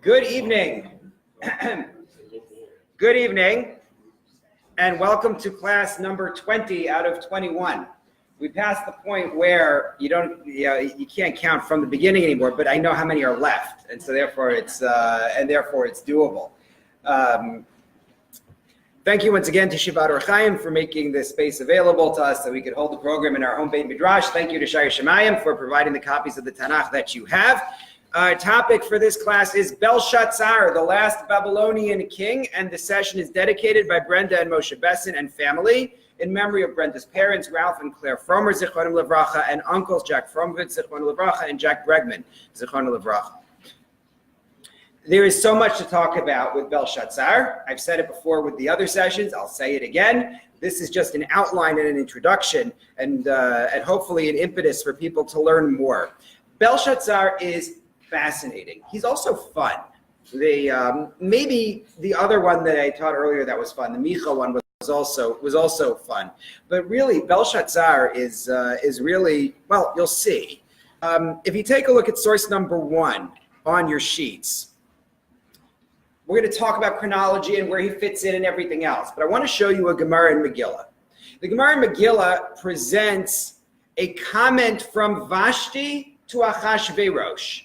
Good evening. Good evening, and welcome to class number 20 out of 21. We passed the point where you can't count from the beginning anymore, but I know how many are left, and so therefore it's doable. Thank you once again to Shivat Or Chaim for making this space available to us so we could hold the program in our home Beit Midrash. Thank you to Shai Shemayim for providing the copies of the Tanakh that you have. Our topic for this class is Belshazzar, the last Babylonian king, and the session is dedicated by Brenda and Moshe Besson and family in memory of Brenda's parents, Ralph and Claire Fromer, Zichron Livracha, and uncles Jack Fromvitz, Zichron Livracha, and Jack Bregman, Zichron Livracha. There is so much to talk about with Belshazzar. I've said it before with the other sessions. I'll say it again. This is just an outline and an introduction, and hopefully an impetus for people to learn more. Belshazzar is fascinating. He's also fun. Maybe the other one that I taught earlier that was fun, the Micha one, was also fun. But really, Belshazzar is really, well, you'll see. If you take a look at source number 1 on your sheets, we're going to talk about chronology and where he fits in and everything else. But I want to show you a Gemara in Megillah. The Gemara in Megillah presents a comment from Vashti to Achashverosh.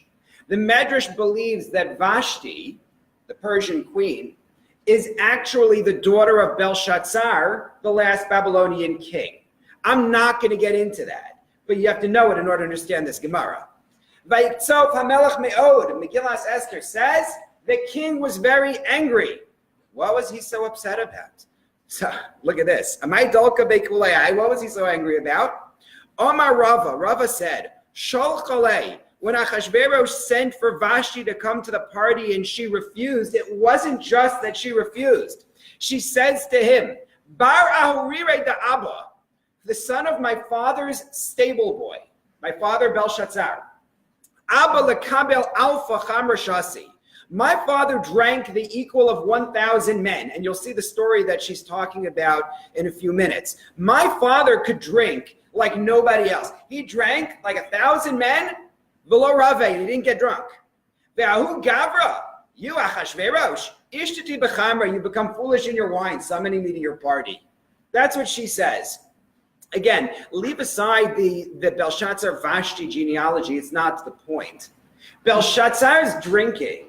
The Midrash believes that Vashti, the Persian queen, is actually the daughter of Belshazzar, the last Babylonian king. I'm not going to get into that, but you have to know it in order to understand this Gemara. Vayiktzov hamelech me'od, Megillas Esther says, the king was very angry. What was he so upset about? So look at this. Amai dolka be'kulayai. What was he so angry about? Omar Rava said, Shol chalei. When Achashverosh sent for Vashti to come to the party and she refused, it wasn't just that she refused. She says to him, Bar ahurire da Abba, the son of my father's stable boy, my father Belshazzar. Abba lekabel alfa chamra shasi. My father drank the equal of 1,000 men, and you'll see the story that she's talking about in a few minutes. My father could drink like nobody else. He drank like 1,000 men. V'lo rave, he didn't get drunk. Ve'ahu gavra, you Achashverosh, ishtati b'chamra, you become foolish in your wine, summoning me to your party. That's what she says. Again, leave aside the Belshazzar Vashti genealogy, it's not the point. Belshazzar's drinking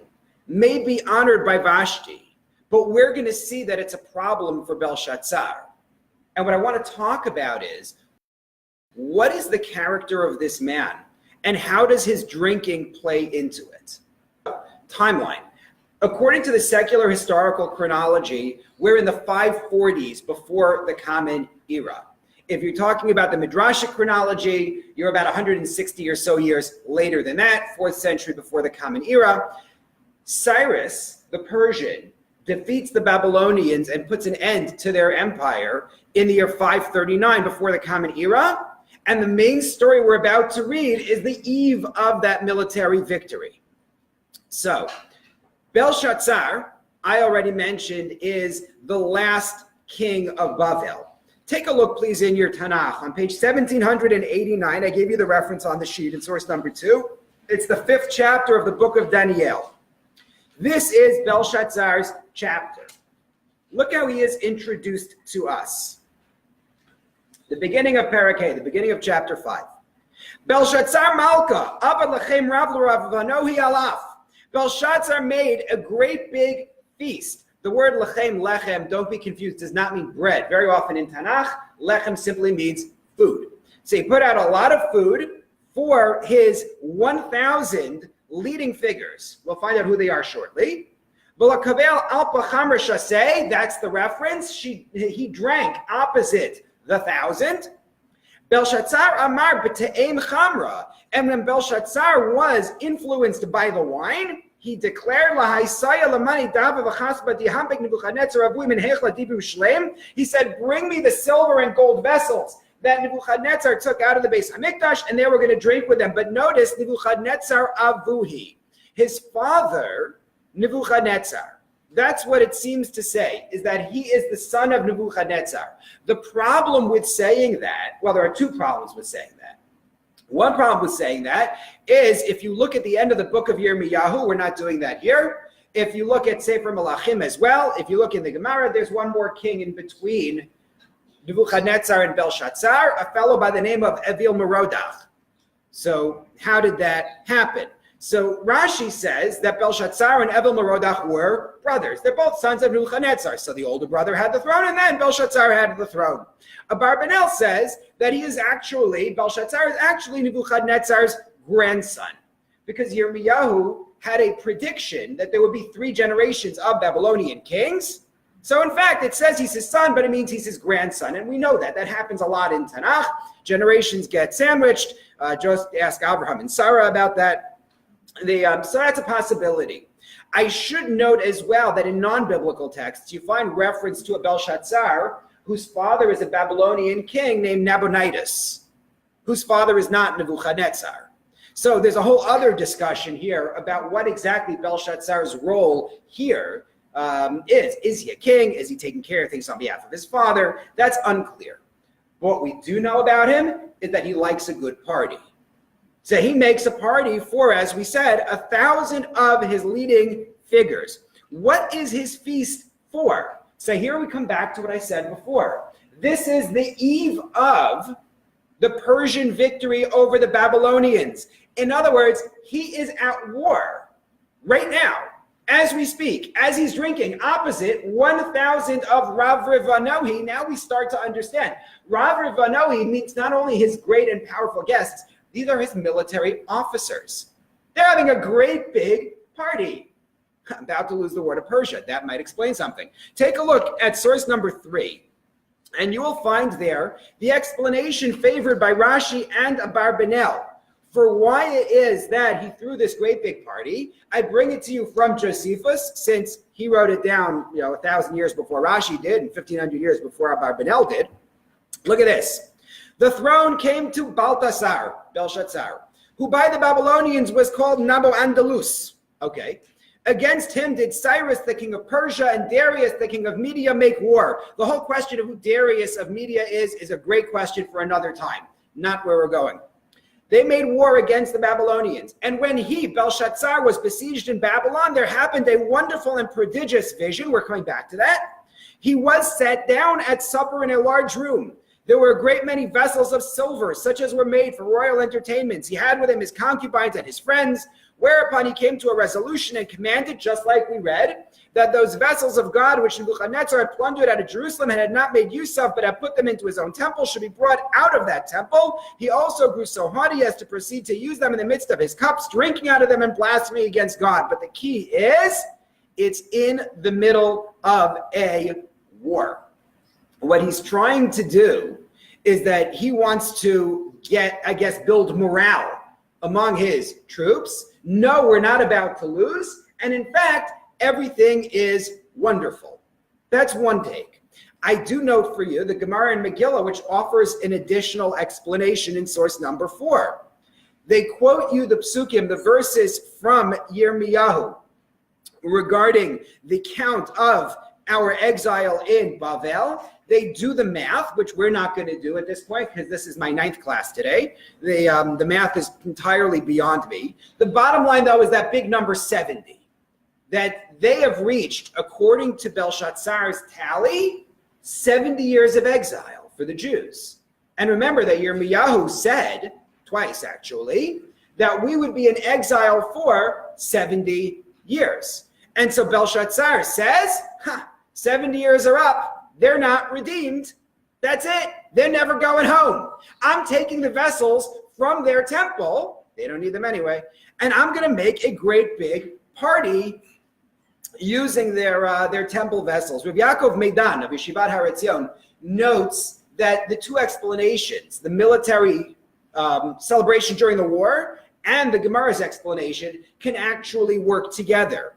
may be honored by Vashti, but we're going to see that it's a problem for Belshazzar. And what I want to talk about is, what is the character of this man? And how does his drinking play into it? Timeline. According to the secular historical chronology, we're in the 540s before the Common Era. If you're talking about the Midrashic chronology, you're about 160 or so years later than that, 4th century before the Common Era. Cyrus, the Persian, defeats the Babylonians and puts an end to their empire in the year 539 before the Common Era. And the main story we're about to read is the eve of that military victory. So, Belshazzar, I already mentioned, is the last king of Bavel. Take a look, please, in your Tanakh. On page 1789, I gave you the reference on the sheet in source number 2. It's the 5th chapter of the book of Daniel. This is Belshazzar's chapter. Look how he is introduced to us. The beginning of Parakeh, the beginning of chapter 5. Belshazzar Malka, Avad Lachem Rav L'Rav Vanohi Alaf. Belshazzar made a great big feast. The word lechem, don't be confused, does not mean bread. Very often in Tanakh, lechem simply means food. So he put out a lot of food for his 1,000 leading figures. We'll find out who they are shortly. V'lakavel alpa chamra shaseh, that's the reference. He drank opposite the 1,000. Belshazzar Amar b'te'em chamra. And when Belshazzar was influenced by the wine, he declared, he said, bring me the silver and gold vessels that Nebuchadnezzar took out of the Beis HaMikdash, and they were going to drink with them. But notice, Nebuchadnezzar Avuhi, his father, Nebuchadnezzar. That's what it seems to say, is that he is the son of Nebuchadnezzar. The problem with saying that, well, there are two problems with saying that. One problem with saying that is if you look at the end of the book of Yirmiyahu, we're not doing that here. If you look at Sefer Malachim as well, if you look in the Gemara, there's one more king in between Nebuchadnezzar and Belshazzar, a fellow by the name of Evil Merodach. So how did that happen? So Rashi says that Belshazzar and Evil Merodach were brothers. They're both sons of Nebuchadnezzar. So the older brother had the throne, and then Belshazzar had the throne. Abarbanel says that Belshazzar is actually Nebuchadnezzar's grandson, because Yirmiyahu had a prediction that there would be 3 generations of Babylonian kings. So in fact, it says he's his son, but it means he's his grandson. And we know that. That happens a lot in Tanakh. Generations get sandwiched. Just ask Abraham and Sarah about that. So that's a possibility. I should note as well that in non-biblical texts, you find reference to a Belshazzar whose father is a Babylonian king named Nabonidus, whose father is not Nebuchadnezzar. So there's a whole other discussion here about what exactly Belshazzar's role here is. Is he a king? Is he taking care of things on behalf of his father? That's unclear. What we do know about him is that he likes a good party. So he makes a party for, as we said, 1,000 of his leading figures. What is his feast for? So here we come back to what I said before. This is the eve of the Persian victory over the Babylonians. In other words, he is at war right now, as we speak, as he's drinking opposite 1,000 of Rav Rivanohi. Now we start to understand. Rav Rivanohi means not only his great and powerful guests, these are his military officers. They're having a great big party. I'm about to lose the word of Persia. That might explain something. Take a look at source number 3. And you will find there the explanation favored by Rashi and Abarbanel for why it is that he threw this great big party. I bring it to you from Josephus, since he wrote it down 1,000 years before Rashi did and 1,500 years before Abarbanel did. Look at this. The throne came to Belshazzar, who by the Babylonians was called Nabo Andalus. Okay. Against him did Cyrus, the king of Persia, and Darius, the king of Media, make war. The whole question of who Darius of Media is a great question for another time, not where we're going. They made war against the Babylonians. And when he, Belshazzar, was besieged in Babylon, there happened a wonderful and prodigious vision. We're coming back to that. He was set down at supper in a large room. There were a great many vessels of silver, such as were made for royal entertainments. He had with him his concubines and his friends, whereupon he came to a resolution and commanded, just like we read, that those vessels of God which Nebuchadnezzar had plundered out of Jerusalem and had not made use of, but had put them into his own temple, should be brought out of that temple. He also grew so haughty as to proceed to use them in the midst of his cups, drinking out of them and blasphemy against God. But the key is, it's in the middle of a war. What he's trying to do is that he wants to build morale among his troops. No, we're not about to lose. And in fact, everything is wonderful. That's one take. I do note for you the Gemara in Megillah, which offers an additional explanation in source number 4. They quote you the psukim, the verses from Yirmiyahu regarding the count of our exile in Bavel. They do the math, which we're not going to do at this point because this is my 9th class today. The math is entirely beyond me. The bottom line, though, is that big number 70, that they have reached, according to Belshazzar's tally, 70 years of exile for the Jews. And remember that Yirmiyahu said, twice actually, that we would be in exile for 70 years. And so Belshazzar says, 70 years are up. They're not redeemed. That's it. They're never going home. I'm taking the vessels from their temple. They don't need them anyway. And I'm going to make a great big party using their temple vessels. Rabbi Yaakov Meidan of Yeshivat Har Etzion notes that the two explanations, the military celebration during the war and the Gemara's explanation, can actually work together.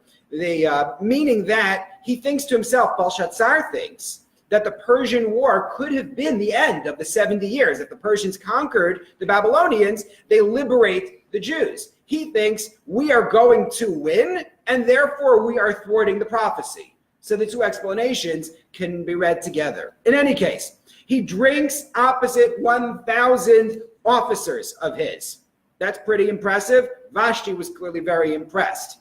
Meaning that he thinks to himself, Belshazzar thinks, that the Persian War could have been the end of the 70 years. If the Persians conquered the Babylonians, they liberate the Jews. He thinks we are going to win, and therefore we are thwarting the prophecy. So the two explanations can be read together. In any case, he drinks opposite 1,000 officers of his. That's pretty impressive. Vashti was clearly very impressed.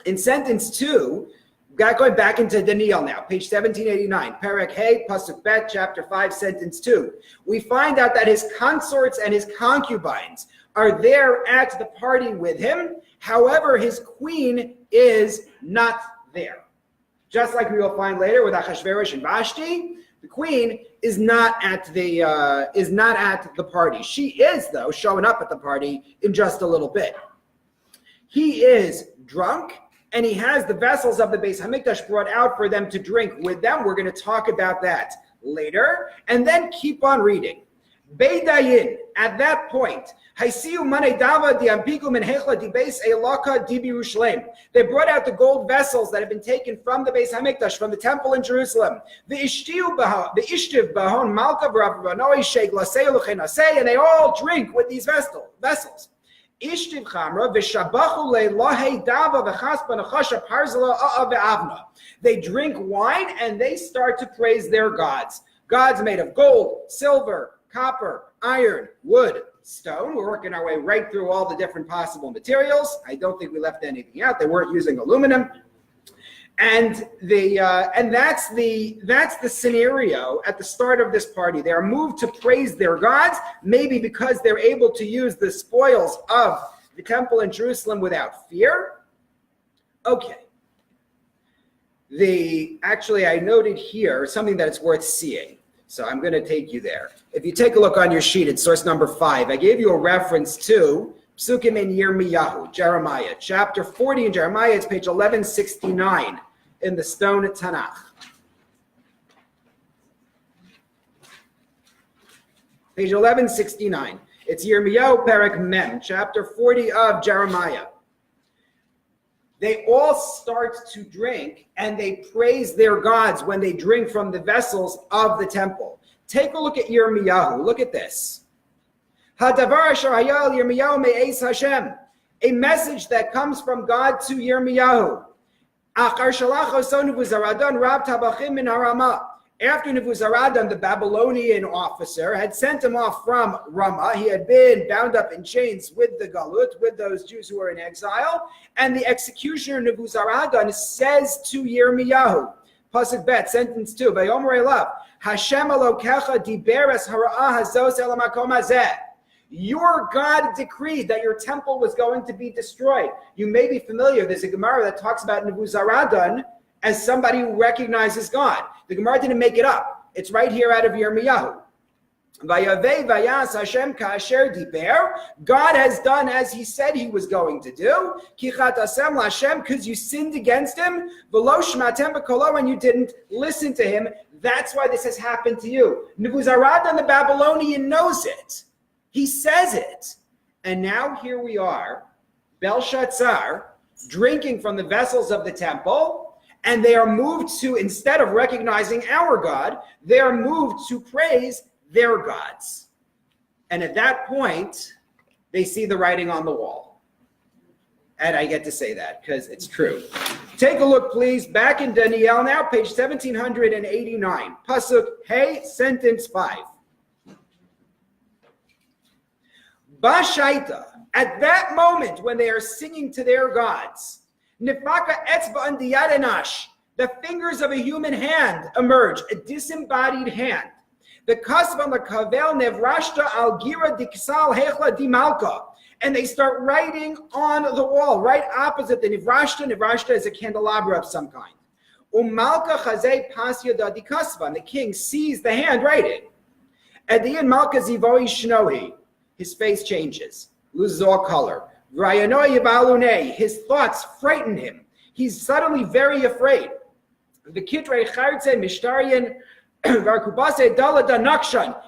In sentence 2, going back into Daniel now, page 1789, Perek Hey, Pasuk Bet, chapter 5, sentence 2. We find out that his consorts and his concubines are there at the party with him. However, his queen is not there. Just like we will find later with Achashverosh and Vashti, the queen is not at the party. She is, though, showing up at the party in just a little bit. He is drunk, and he has the vessels of the Beis Hamikdash brought out for them to drink with them. We're going to talk about that later, and then keep on reading. Beidayin, at that point, they brought out the gold vessels that had been taken from the Beis Hamikdash, from the temple in Jerusalem. And they all drink with these vessels. They drink wine and they start to praise their gods. Gods made of gold, silver, copper, iron, wood, stone. We're working our way right through all the different possible materials. I don't think we left anything out. They weren't using aluminum. And that's the scenario at the start of this party. They are moved to praise their gods, maybe because they're able to use the spoils of the temple in Jerusalem without fear. Okay. I noted here something that it's worth seeing. So I'm going to take you there. If you take a look on your sheet at source number 5, I gave you a reference to Psukim in Yirmiyahu, Jeremiah, chapter 40 in Jeremiah. It's page 1169 in the Stone Tanakh. Page 1169. It's Yirmiyahu Perek Mem, chapter 40 of Jeremiah. They all start to drink and they praise their gods when they drink from the vessels of the temple. Take a look at Yirmiyahu. Look at this. Hadavar asher hayal Yirmiyahu me'eis Hashem. A message that comes from God to Yirmiyahu. Achar shalach oso Nebuzaradan rab tabachim min harama. After Nebuzaradan, the Babylonian officer, had sent him off from Ramah, he had been bound up in chains with the Galut, with those Jews who were in exile, and the executioner Nebuzaradan says to Yirmiyahu, Pasuk Bet, sentence 2, Vayomer elav, Hashem Elokecha diberes hara'ah hazos el hamakom hazeh. Your God decreed that your temple was going to be destroyed. You may be familiar, there's a Gemara that talks about Nebuzaradan as somebody who recognizes God. The Gemara didn't make it up. It's right here out of Yirmiyahu. God has done as he said he was going to do. Because you sinned against him. And you didn't listen to him. That's why this has happened to you. Nebuzaradan the Babylonian knows it. He says it. And now here we are, Belshazzar, drinking from the vessels of the temple. And they are moved to, instead of recognizing our God, they are moved to praise their gods. And at that point, they see the writing on the wall. And I get to say that because it's true. Take a look, please, back in Daniel now, page 1789. Pasuk Hey, sentence 5. Bashaita, at that moment when they are singing to their gods, Nifaka etzba and diyadenash, the fingers of a human hand emerge, a disembodied hand. The kasvan the kavel nevrashta al gira diksal hechla dimalka, and they start writing on the wall, right opposite the nivrashta. Nivrashta is a candelabra of some kind. Umalka chazei pasya da dikasvan. The king sees the hand writing. Edian malka zivoi shnohi. His face changes, loses all color. His thoughts frighten him. He's suddenly very afraid.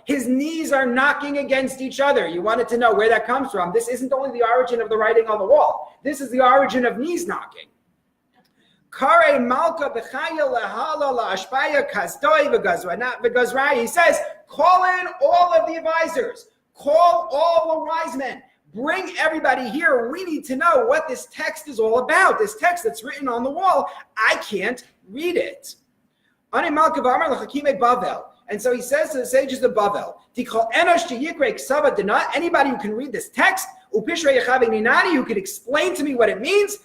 His knees are knocking against each other. You wanted to know where that comes from. This isn't only the origin of the writing on the wall. This is the origin of knees knocking. He says, call in all of the advisors. Call all the wise men. Bring everybody here. We need to know what this text is all about. This text that's written on the wall, I can't read it. And so he says to the sages of Bavel, anybody who can read this text, who can explain to me what it means,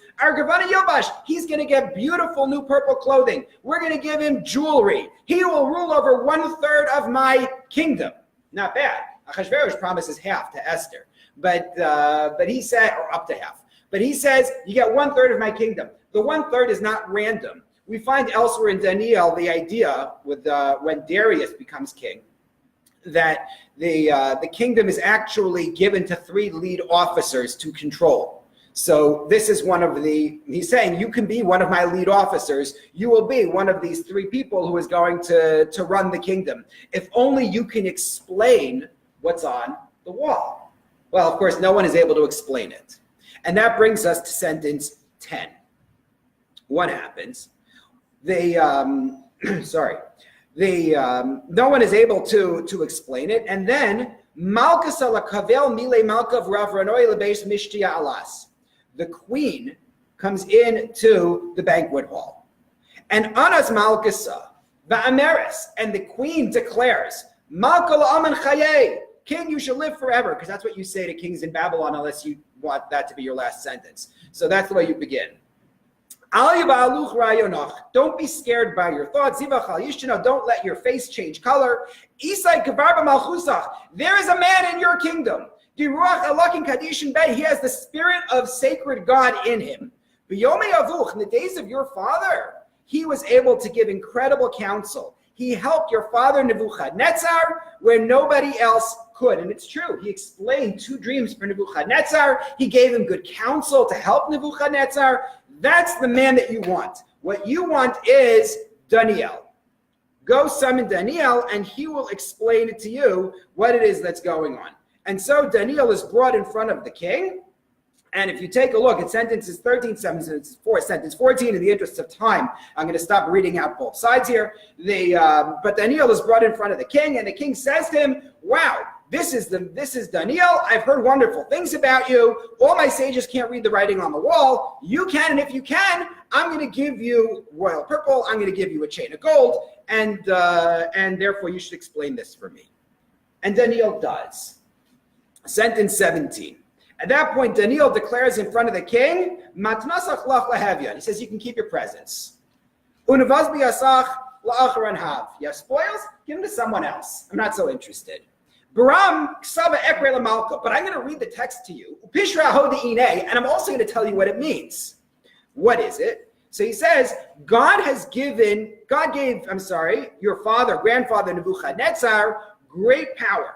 he's going to get beautiful new purple clothing. We're going to give him jewelry. He will rule over 1/3 of my kingdom. Not bad. Achashverosh promises half to Esther, but he said, or up to half. But he says, you get 1/3 of my kingdom. The 1/3 is not random. We find elsewhere in Daniel the idea with when Darius becomes king, that the kingdom is actually given to 3 lead officers to control. So this is he's saying, you can be one of my lead officers. You will be one of these 3 people who is going to run the kingdom. If only you can explain what's on the wall. Well, of course, no one is able to explain it. And that brings us to sentence 10. What happens? No one is able to explain it. And then, the queen comes into the banquet hall. And Anas Malkasa, Va'ameres, and the queen declares, Malka la'aman chayei, king, you shall live forever, because that's what you say to kings in Babylon, unless you want that to be your last sentence. So that's the way you begin. Don't be scared by your thoughts. Don't let your face change color. There is a man in your kingdom. He has the spirit of sacred God in him. In the days of your father, he was able to give incredible counsel. He helped your father Nebuchadnezzar where nobody else could. And it's true. He explained 2 dreams for Nebuchadnezzar. He gave him good counsel to help Nebuchadnezzar. That's the man that you want. What you want is Daniel. Go summon Daniel, and he will explain it to you what it is that's going on. And so Daniel is brought in front of the king. And if you take a look at sentences 13, sentence 14, in the interest of time, I'm going to stop reading out both sides here. But Daniel is brought in front of the king, and the king says to him, wow, this is Daniel. I've heard wonderful things about you. All my sages can't read the writing on the wall. You can, and if you can, I'm going to give you royal purple. I'm going to give you a chain of gold, and therefore you should explain this for me. And Daniel does. Sentence 17. At that point, Daniel declares in front of the king, Matnasach lach lahavya. He says, you can keep your presents. Unavazbi asach la'acharan hav. You have spoils? Give them to someone else. I'm not so interested. Baram ksava ekre lamalka. But I'm going to read the text to you. Upishra hodi'ine. And I'm also going to tell you what it means. What is it? So he says, God gave your grandfather Nebuchadnezzar, great power.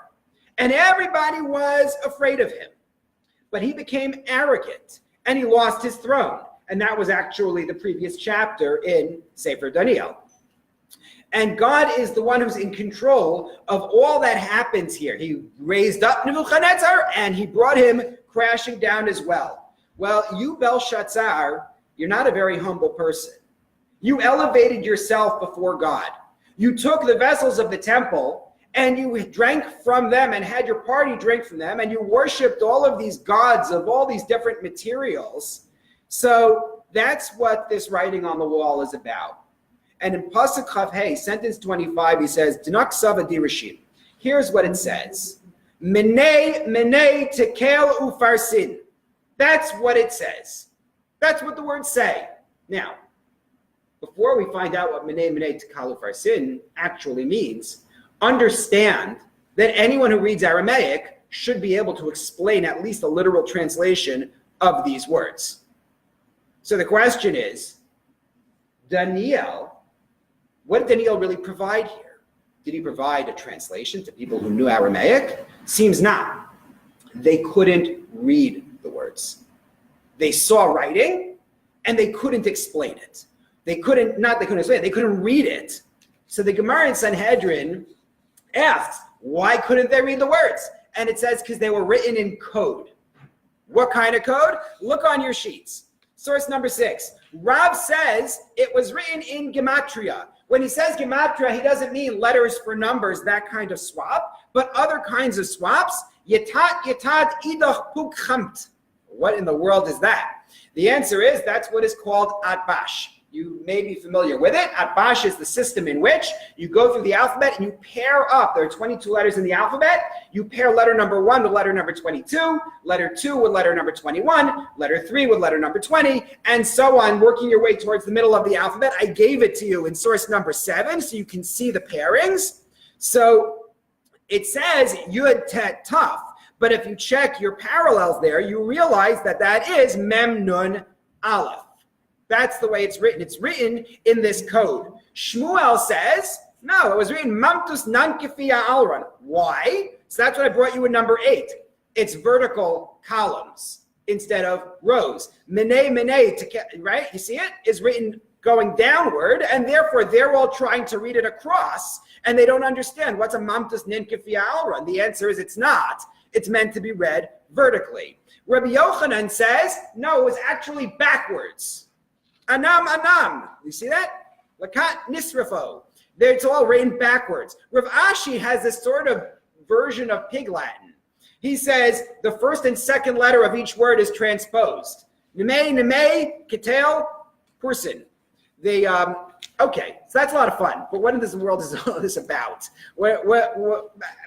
And everybody was afraid of him. But he became arrogant, and he lost his throne. And that was actually the previous chapter in Sefer Daniel. And God is the one who's in control of all that happens here. He raised up Nebuchadnezzar, and he brought him crashing down as well. Well, you, Belshazzar, you're not a very humble person. You elevated yourself before God. You took the vessels of the temple, and you drank from them and had your party drink from them, and you worshipped all of these gods of all these different materials. So that's what this writing on the wall is about. And in Pasuk Chav Hey, sentence 25, he says, Dinak Sava Dirashim. Here's what it says. Menei tekel ufarsin. That's what it says. That's what the words say. Now, before we find out what menei tekel ufarsin actually means, understand that anyone who reads Aramaic should be able to explain at least a literal translation of these words. So the question is, Daniel, what did Daniel really provide here? Did he provide a translation to people who knew Aramaic? Seems not. They couldn't read the words. They saw writing, and they couldn't explain it. They couldn't read it. So the Gemara in Sanhedrin asks, why couldn't they read the words? And it says, because they were written in code. What kind of code? Look on your sheets. Source number 6. Rab says it was written in gematria. When he says gematria, he doesn't mean letters for numbers, that kind of swap, but other kinds of swaps. Yetat idach pukchamt. What in the world is that? The answer is that's what is called atbash. You may be familiar with it. Atbash is the system in which you go through the alphabet and you pair up. There are 22 letters in the alphabet. You pair letter number 1 with letter number 22, letter 2 with letter number 21, letter 3 with letter number 20, and so on, working your way towards the middle of the alphabet. I gave it to you in source number 7 so you can see the pairings. So it says Yud Tet Taf, but if you check your parallels there, you realize that that is Mem Nun Aleph. That's the way it's written. It's written in this code. Shmuel says, no, it was written Mamtus Nan Kefia Alran. Why? So that's what I brought you in number 8. It's vertical columns instead of rows. Mene, right? You see it? Is written going downward, and therefore they're all trying to read it across, and they don't understand what's a Mamtus Nan Kefia Alran. The answer is it's not. It's meant to be read vertically. Rabbi Yochanan says, no, it was actually backwards. Anam. You see that? Lakat nisrafo. It's all written backwards. Rav Ashi has this sort of version of Pig Latin. He says the first and second letter of each word is transposed. Neme, ketel, person. Okay, so that's a lot of fun. But what in this world is all this about? What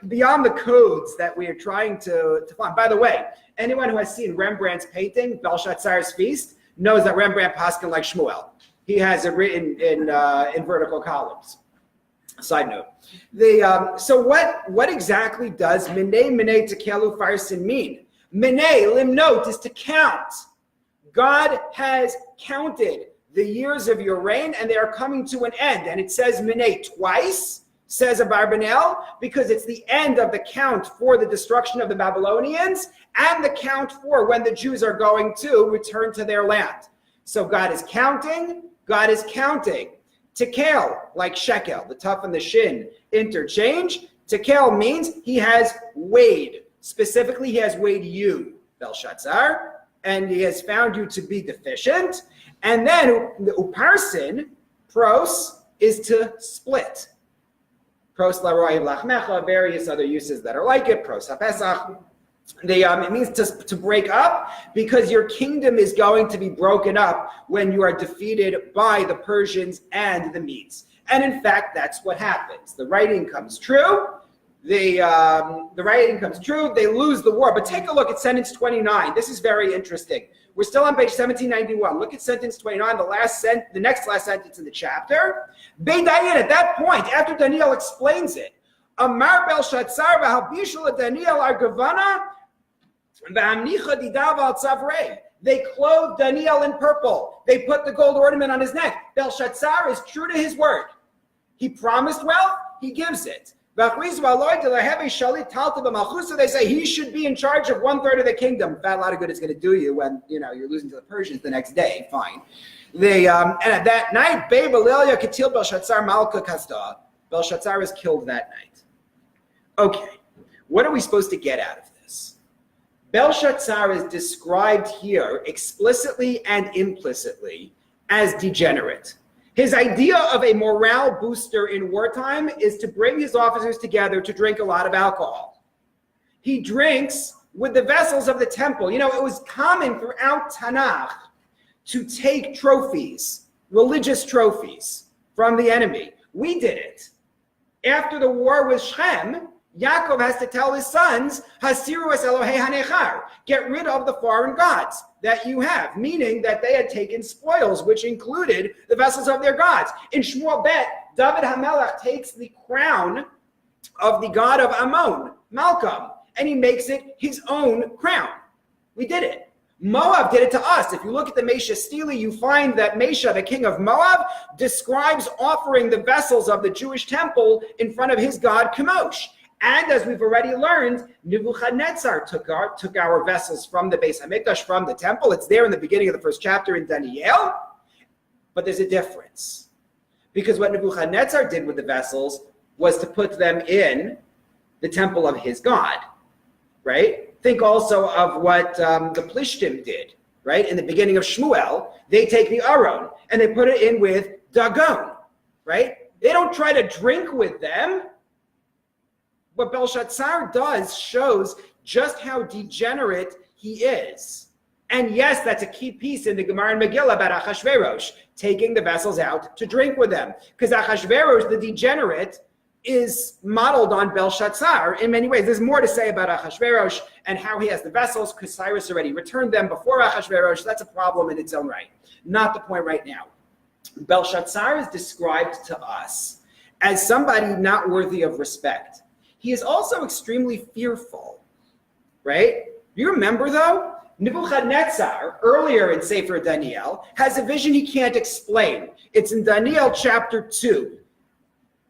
beyond the codes that we are trying to find. By the way, anyone who has seen Rembrandt's painting, Belshazzar's Feast, knows that Rembrandt paskin like Shmuel. He has it written in vertical columns. Side note. So what exactly does Minei Tekelu Farsin mean? Minei, limnot, is to count. God has counted the years of your reign, and they are coming to an end. And it says Minei twice, says Abarbanel, because it's the end of the count for the destruction of the Babylonians and the count for when the Jews are going to return to their land. So God is counting. Tekel, like shekel, the tuf and the shin interchange. Tekel means he has weighed. Specifically, he has weighed you, Belshazzar, and he has found you to be deficient. And then the uparsin, pros, is to split. Pros laroiv lachmecha, various other uses that are like it. Pros hapesach. It means to break up, because your kingdom is going to be broken up when you are defeated by the Persians and the Medes. And in fact, that's what happens. The writing comes true. The writing comes true. They lose the war. But take a look at sentence 29. This is very interesting. We're still on page 1791. Look at sentence 29, the next last sentence in the chapter. Beit at that point, after Daniel explains it, Amar Belshazzar v'halbishul Daniel argavana v'amnicha didav al tzavrei. They clothed Daniel in purple. They put the gold ornament on his neck. Belshazzar is true to his word. He promised wealth, he gives it. So they say he should be in charge of 1/3 of the kingdom. A lot of good it's going to do you when you're losing to the Persians the next day. Fine. And at that night, Belshazzar is killed that night. Okay, what are we supposed to get out of this? Belshazzar is described here explicitly and implicitly as degenerate. His idea of a morale booster in wartime is to bring his officers together to drink a lot of alcohol. He drinks with the vessels of the temple. It was common throughout Tanakh to take trophies, religious trophies, from the enemy. We did it. After the war with Shem, Yaakov has to tell his sons, Hasiru es Elohei hanechar, get rid of the foreign gods that you have, meaning that they had taken spoils, which included the vessels of their gods. In Shmuel Bet, David HaMelech takes the crown of the god of Ammon, Malcolm, and he makes it his own crown. We did it. Moab did it to us. If you look at the Mesha Stele, you find that Mesha, the king of Moab, describes offering the vessels of the Jewish temple in front of his god Chemosh. And as we've already learned, Nebuchadnezzar took our vessels from the Beis HaMikdash, from the temple. It's there in the beginning of the first chapter in Daniel. But there's a difference. Because what Nebuchadnezzar did with the vessels was to put them in the temple of his god, right? Think also of what the Plishtim did, right? In the beginning of Shmuel, they take the Aron and they put it in with Dagon, right? They don't try to drink with them. What Belshazzar does shows just how degenerate he is. And yes, that's a key piece in the Gemara and Megillah about Achashverosh, taking the vessels out to drink with them. Because Achashverosh, the degenerate, is modeled on Belshazzar in many ways. There's more to say about Achashverosh and how he has the vessels, because Cyrus already returned them before Achashverosh. That's a problem in its own right. Not the point right now. Belshazzar is described to us as somebody not worthy of respect. He is also extremely fearful, right? You remember, though, Nebuchadnezzar, earlier in Sefer Daniel, has a vision he can't explain. It's in Daniel chapter 2.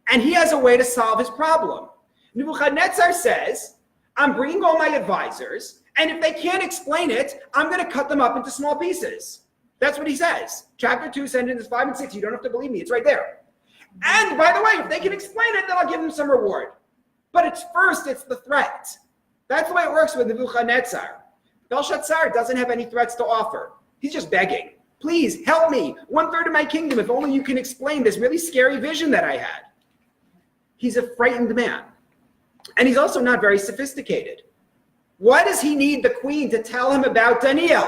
And he has a way to solve his problem. Nebuchadnezzar says, I'm bringing all my advisors, and if they can't explain it, I'm going to cut them up into small pieces. That's what he says. Chapter 2, sentences 5 and 6. You don't have to believe me. It's right there. And by the way, if they can explain it, then I'll give them some reward. But it's the threat. That's the way it works with Nebuchadnezzar. Belshazzar doesn't have any threats to offer. He's just begging. Please help me. 1/3 of my kingdom, if only you can explain this really scary vision that I had. He's a frightened man. And he's also not very sophisticated. Why does he need the queen to tell him about Daniel?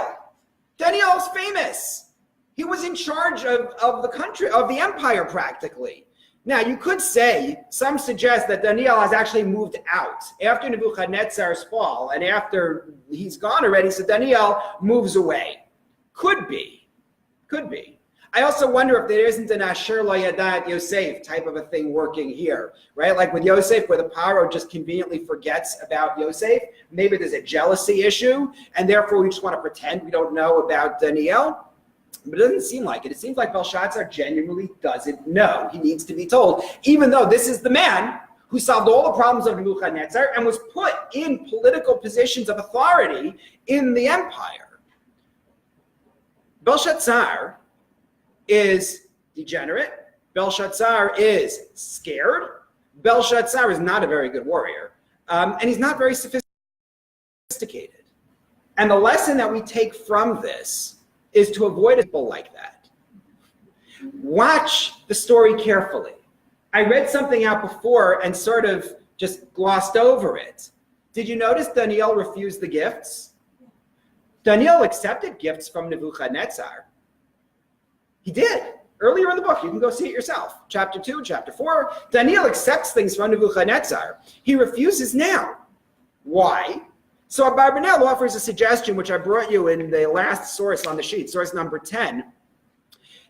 Daniel's famous. He was in charge of the country, of the empire practically. Now, you could say, some suggest that Daniel has actually moved out after Nebuchadnezzar's fall, and after he's gone already, so Daniel moves away. Could be. I also wonder if there isn't an Asher lo yadat Yosef type of a thing working here, right? Like with Yosef, where the Paro just conveniently forgets about Yosef. Maybe there's a jealousy issue, and therefore we just want to pretend we don't know about Daniel. But it doesn't seem like it. It seems like Belshazzar genuinely doesn't know. He needs to be told, even though this is the man who solved all the problems of Nebuchadnezzar and was put in political positions of authority in the empire. Belshazzar is degenerate. Belshazzar is scared. Belshazzar is not a very good warrior. And he's not very sophisticated. And the lesson that we take from this is to avoid people like that. Watch the story carefully. I read something out before and sort of just glossed over it. Did you notice Daniel refused the gifts? Daniel accepted gifts from Nebuchadnezzar. He did. Earlier in the book, you can go see it yourself. Chapter 2, chapter 4. Daniel accepts things from Nebuchadnezzar. He refuses now. Why? So Abarbanel offers a suggestion, which I brought you in the last source on the sheet, source number 10,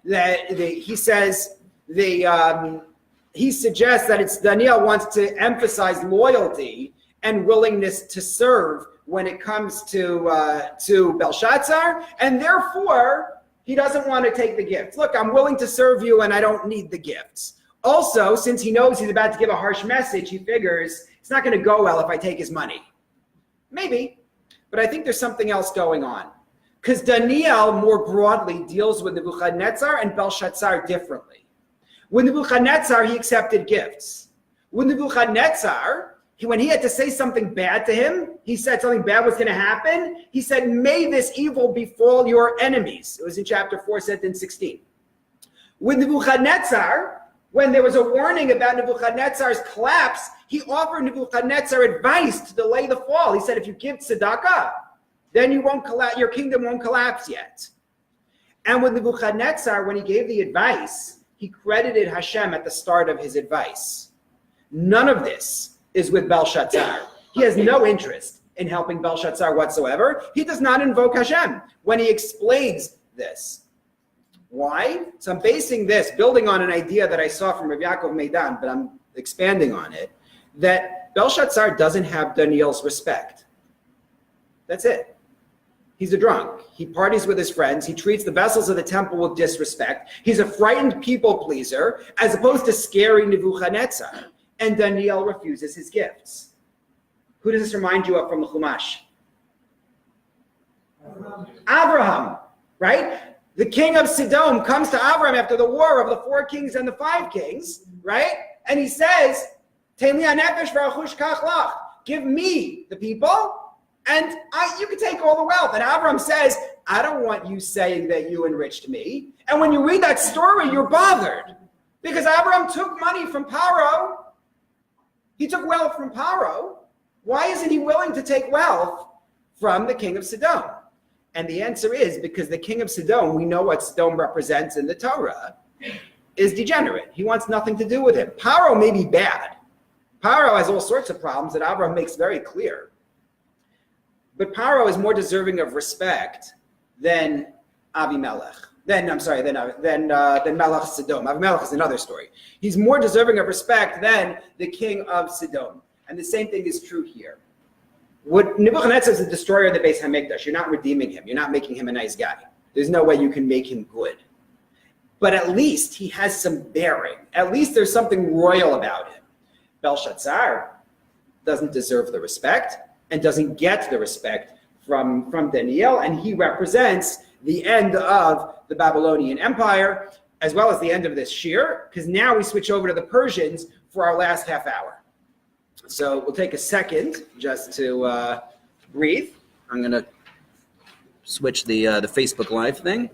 that he says, he suggests that it's Daniel wants to emphasize loyalty and willingness to serve when it comes to Belshazzar, and therefore he doesn't want to take the gifts. Look, I'm willing to serve you and I don't need the gifts. Also, since he knows he's about to give a harsh message, he figures it's not going to go well if I take his money. Maybe, but I think there's something else going on. Because Daniel more broadly deals with Nebuchadnezzar and Belshazzar differently. With Nebuchadnezzar, he accepted gifts. With Nebuchadnezzar, when he had to say something bad to him, he said something bad was going to happen. He said, may this evil befall your enemies. It was in chapter 4, sentence 16. With Nebuchadnezzar, when there was a warning about Nebuchadnezzar's collapse, he offered Nebuchadnezzar advice to delay the fall. He said, if you give tzedakah, then your kingdom won't collapse yet. And with Nebuchadnezzar, when he gave the advice, he credited Hashem at the start of his advice. None of this is with Belshazzar. He has no interest in helping Belshazzar whatsoever. He does not invoke Hashem when he explains this. Why? So I'm basing this, building on an idea that I saw from Rabbi Yaakov Meidan, but I'm expanding on it, that Belshazzar doesn't have Daniel's respect. That's it. He's a drunk. He parties with his friends. He treats the vessels of the temple with disrespect. He's a frightened people pleaser, as opposed to scary Nebuchadnezzar. And Daniel refuses his gifts. Who does this remind you of from the Chumash? Abraham, right? The king of Sodom comes to Abraham after the war of the 4 kings and the 5 kings, right? And he says, give me the people, and you can take all the wealth. And Abraham says, I don't want you saying that you enriched me. And when you read that story, you're bothered. Because Abraham took money from Paro. He took wealth from Paro. Why isn't he willing to take wealth from the king of Sodom? And the answer is because the king of Sodom, we know what Sodom represents in the Torah, is degenerate. He wants nothing to do with him. Paro may be bad. Paro has all sorts of problems that Abraham makes very clear. But Paro is more deserving of respect than Avimelech. Than Melech Sodom. Avimelech is another story. He's more deserving of respect than the king of Sodom. And the same thing is true here. What Nebuchadnezzar is the destroyer of the Beis HaMikdash. You're not redeeming him. You're not making him a nice guy. There's no way you can make him good. But at least he has some bearing. At least there's something royal about him. Belshazzar doesn't deserve the respect and doesn't get the respect from Daniel, and he represents the end of the Babylonian Empire, as well as the end of this shir, because now we switch over to the Persians for our last half hour. So we'll take a second just to breathe. I'm going to switch the Facebook Live thing.